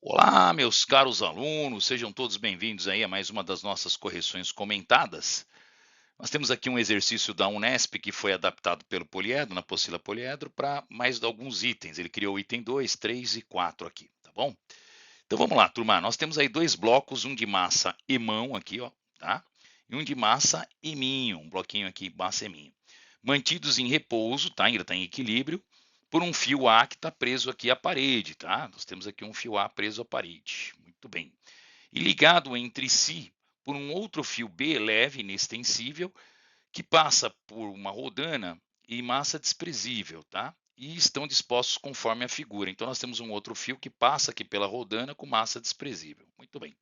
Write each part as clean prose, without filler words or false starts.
Olá, meus caros alunos, sejam todos bem-vindos aí a mais uma das nossas correções comentadas. Nós temos aqui um exercício da Unesp que foi adaptado pelo Poliedro, na apostila Poliedro, para mais alguns itens. Ele criou o item 2, 3 e 4 aqui, tá bom? Então vamos lá, turma. Nós temos aí dois blocos, um de massa e mão aqui, ó, tá? E um de massa e minho, um bloquinho aqui, massa e minho. Mantidos em repouso, tá? Ainda está em equilíbrio, por um fio A que está preso aqui à parede, tá? Nós temos aqui um fio A preso à parede. Muito bem. E ligado entre si por um outro fio B leve, inextensível, que passa por uma rodana e massa desprezível, tá? E estão dispostos conforme a figura. Então, nós temos um outro fio que passa aqui pela rodana com massa desprezível. Muito bem.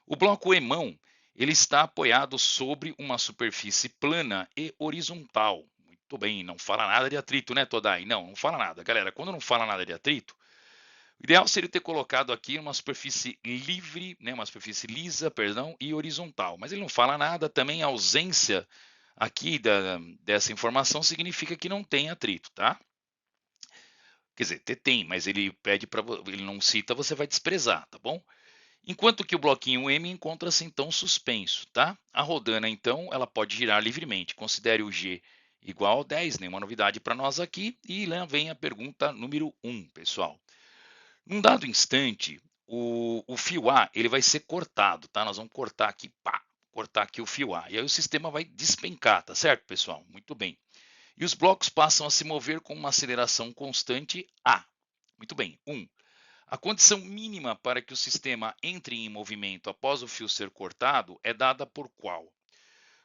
O bloco emão, ele está apoiado sobre uma superfície plana e horizontal. Muito bem, não fala nada de atrito, né, Todai? Não, não fala nada. Galera, quando não fala nada de atrito, o ideal seria ter colocado aqui uma superfície livre, né, uma superfície lisa, perdão, e horizontal. Mas ele não fala nada, também a ausência aqui dessa informação significa que não tem atrito, tá? Quer dizer, tem, mas ele pede para ele não cita, você vai desprezar, tá bom? Enquanto que o bloquinho M encontra-se então suspenso, tá? A rodana então, ela pode girar livremente. Considere o G igual a 10, nenhuma novidade para nós aqui. E lá vem a pergunta número 1, pessoal. Num dado instante, o fio A ele vai ser cortado, tá? Nós vamos cortar aqui, pá, cortar aqui o fio A. E aí o sistema vai despencar, tá certo, pessoal? Muito bem. E os blocos passam a se mover com uma aceleração constante A. Muito bem. 1. A condição mínima para que o sistema entre em movimento após o fio ser cortado é dada por qual?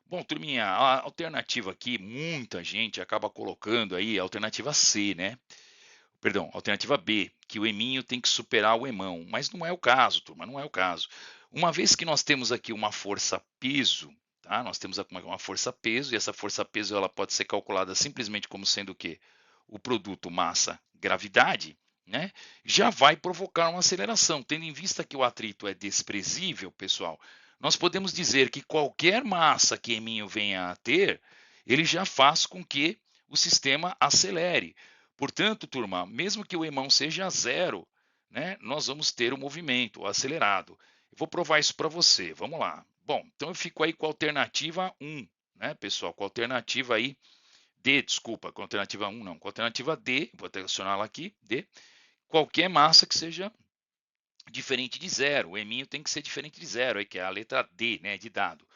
Bom, turminha, a alternativa aqui, muita gente acaba colocando aí a alternativa C, né? Perdão, alternativa B, que o eminho tem que superar o emão, mas não é o caso, turma, não é o caso. Uma vez que nós temos aqui uma força peso, tá? Nós temos aqui uma força peso e essa força peso ela pode ser calculada simplesmente como sendo o quê? O produto massa gravidade, né? Já vai provocar uma aceleração. Tendo em vista que o atrito é desprezível, pessoal, nós podemos dizer que qualquer massa que eminho venha a ter, ele já faz com que o sistema acelere. Portanto, turma, mesmo que o emão seja zero, né, nós vamos ter o movimento acelerado. Eu vou provar isso para você. Vamos lá. Bom, então eu fico aí com a alternativa 1, né, pessoal? Com a alternativa aí D, desculpa, com a alternativa 1 não, com a alternativa D, vou adicioná-la aqui, D, qualquer massa que seja diferente de zero. O eminho tem que ser diferente de zero, aí, que é a letra D, né, de dado.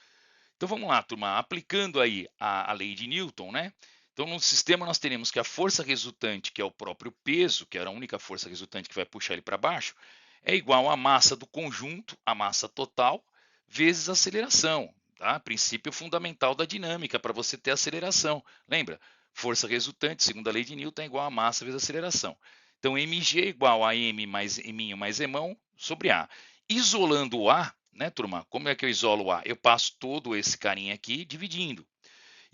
Então vamos lá, turma, aplicando aí a lei de Newton, né? Então no sistema nós teremos que a força resultante, que é o próprio peso, que era a única força resultante que vai puxar ele para baixo, é igual à massa do conjunto, a massa total, vezes a aceleração, tá? Princípio fundamental da dinâmica para você ter aceleração. Lembra? Força resultante, segundo a lei de Newton, é igual a massa vezes a aceleração. Então mg é igual a m mais eminho mais emão sobre a. Isolando o a, né, turma? Como é que eu isolo o A? Eu passo todo esse carinha aqui dividindo.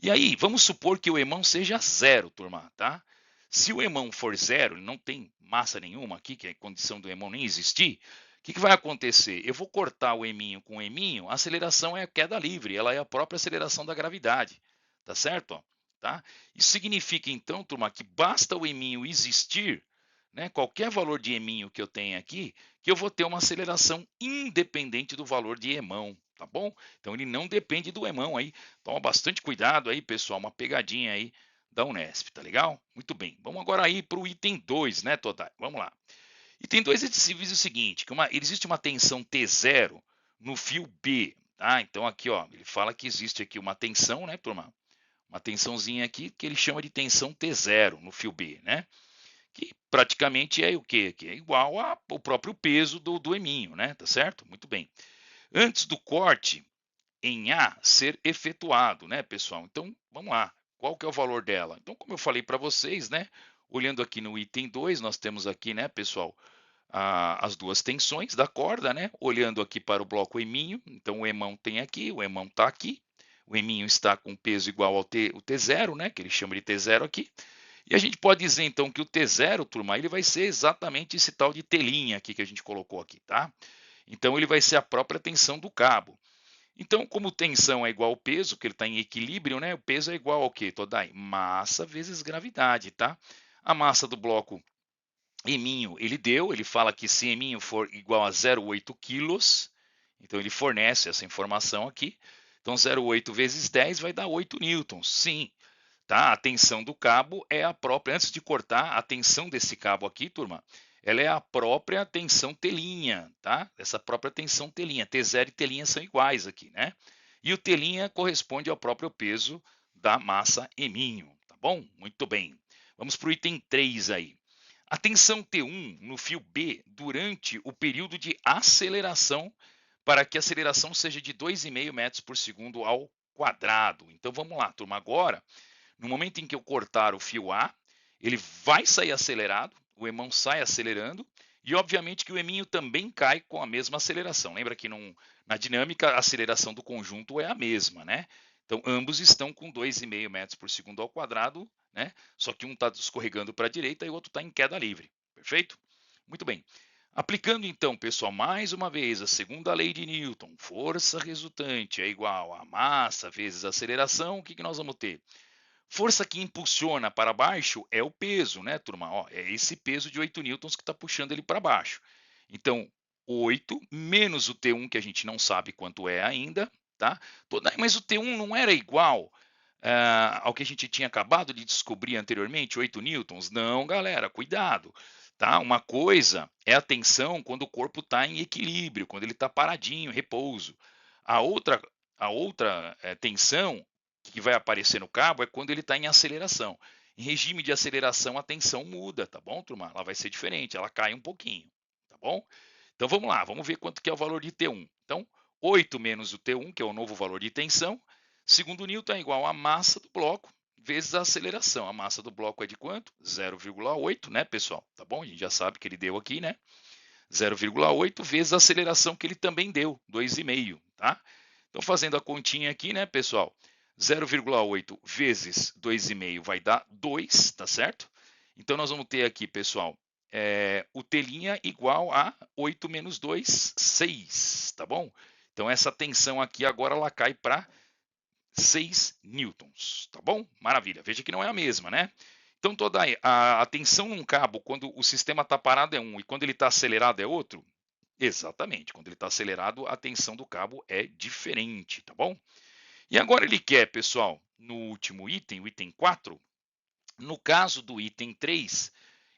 E aí, vamos supor que o emão seja zero, turma, tá? Se o emão for zero, ele não tem massa nenhuma aqui, que é a condição do emão nem existir, o que vai acontecer? Eu vou cortar o eminho com o eminho, a aceleração é a queda livre, ela é a própria aceleração da gravidade, tá certo? Tá? Isso significa, então, turma, que basta o eminho existir, né, qualquer valor de eminho que eu tenha aqui, que eu vou ter uma aceleração independente do valor de emão, tá bom? Então ele não depende do emão aí. Toma bastante cuidado aí, pessoal, uma pegadinha aí da Unesp, tá legal? Muito bem. Vamos agora aí para o item 2, né, Todai? Vamos lá. Item 2 ele diz o seguinte, que existe uma tensão T0 no fio B, tá? Então aqui, ó, ele fala que existe aqui uma tensão, né, turma? Uma tensãozinha aqui que ele chama de tensão T0 no fio B, né? Que praticamente é o quê? Que é igual ao próprio peso do eminho, né? Tá certo? Muito bem. Antes do corte em A ser efetuado, né, pessoal? Então, vamos lá. Qual que é o valor dela? Então, como eu falei para vocês, né? Olhando aqui no item 2, nós temos aqui, né, pessoal, as duas tensões da corda, né? Olhando aqui para o bloco eminho, então o emão tem aqui, o emão está aqui. O eminho está com peso igual ao o T0, né? Que ele chama de T0 aqui. E a gente pode dizer então que o T0, turma, ele vai ser exatamente esse tal de telinha aqui que a gente colocou aqui, tá? Então ele vai ser a própria tensão do cabo. Então, como tensão é igual ao peso, que ele está em equilíbrio, né? O peso é igual ao quê, Todai? Massa vezes gravidade, tá? A massa do bloco Eminho, ele fala que se eminho for igual a 0,8 quilos, então ele fornece essa informação aqui. Então 0,8 vezes 10 vai dar 8 newtons. Sim, tá? A tensão do cabo é a própria, antes de cortar, a tensão desse cabo aqui, turma, ela é a própria tensão telinha, tá? Essa própria tensão telinha. T0 e telinha são iguais aqui, né? E o telinha corresponde ao próprio peso da massa eminho, tá bom? Muito bem. Vamos para o item 3 aí. A tensão T1 no fio B durante o período de aceleração para que a aceleração seja de 2,5 metros por segundo ao quadrado. Então vamos lá, turma. Agora, no momento em que eu cortar o fio A, ele vai sair acelerado, o emão sai acelerando, e obviamente que o eminho também cai com a mesma aceleração. Lembra que na dinâmica a aceleração do conjunto é a mesma, né? Então ambos estão com 2,5 metros por segundo ao quadrado, né? Só que um está escorregando para a direita e o outro está em queda livre. Perfeito? Muito bem. Aplicando então, pessoal, mais uma vez a segunda lei de Newton, força resultante é igual a massa vezes aceleração, o que nós vamos ter? Força que impulsiona para baixo é o peso, né, turma? Ó, é esse peso de 8 newtons que está puxando ele para baixo. Então, 8 menos o T1, que a gente não sabe quanto é ainda, tá? Mas o T1 não era igual ao que a gente tinha acabado de descobrir anteriormente, 8 newtons? Não, galera, cuidado. Tá? Uma coisa é a tensão quando o corpo está em equilíbrio, quando ele está paradinho, repouso. A outra tensão que vai aparecer no cabo é quando ele está em aceleração. Em regime de aceleração, a tensão muda, tá bom, turma? Ela vai ser diferente, ela cai um pouquinho, tá bom? Então vamos lá, vamos ver quanto que é o valor de T1. Então, 8 menos o T1, que é o novo valor de tensão, segundo Newton é igual à massa do bloco vezes a aceleração. A massa do bloco é de quanto? 0,8, né, pessoal? Tá bom? A gente já sabe que ele deu aqui, né? 0,8 vezes a aceleração que ele também deu, 2,5, tá? Então, fazendo a continha aqui, né, pessoal? 0,8 vezes 2,5 vai dar 2, tá certo? Então, nós vamos ter aqui, pessoal, o T' igual a 8 menos 2, 6, tá bom? Então, essa tensão aqui agora ela cai para 6 newtons, tá bom? Maravilha. Veja que não é a mesma, né? Então, toda a tensão num cabo, quando o sistema está parado é um e quando ele está acelerado é outro? Exatamente. Quando ele está acelerado, a tensão do cabo é diferente, tá bom? E agora ele quer, pessoal, no último item, o item 4, no caso do item 3,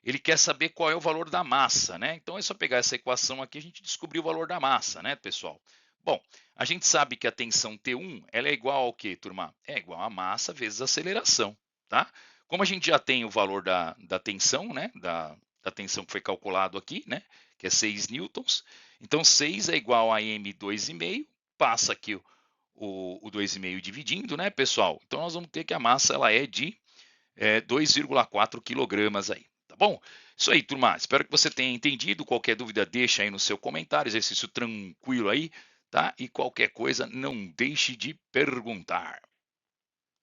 ele quer saber qual é o valor da massa, né? Então é só pegar essa equação aqui, a gente descobriu o valor da massa, né, pessoal? Bom, a gente sabe que a tensão T1 ela é igual ao quê, turma? É igual a massa vezes a aceleração, tá? Como a gente já tem o valor da tensão, né? Da tensão que foi calculado aqui, né? Que é 6 newtons. Então 6 é igual a M2,5, passa aqui o 2,5 dividindo, né, pessoal? Então nós vamos ter que a massa ela é de 2,4 quilogramas aí, tá bom? Isso aí, turma. Espero que você tenha entendido. Qualquer dúvida, deixa aí no seu comentário. Exercício tranquilo aí, tá? E qualquer coisa, não deixe de perguntar.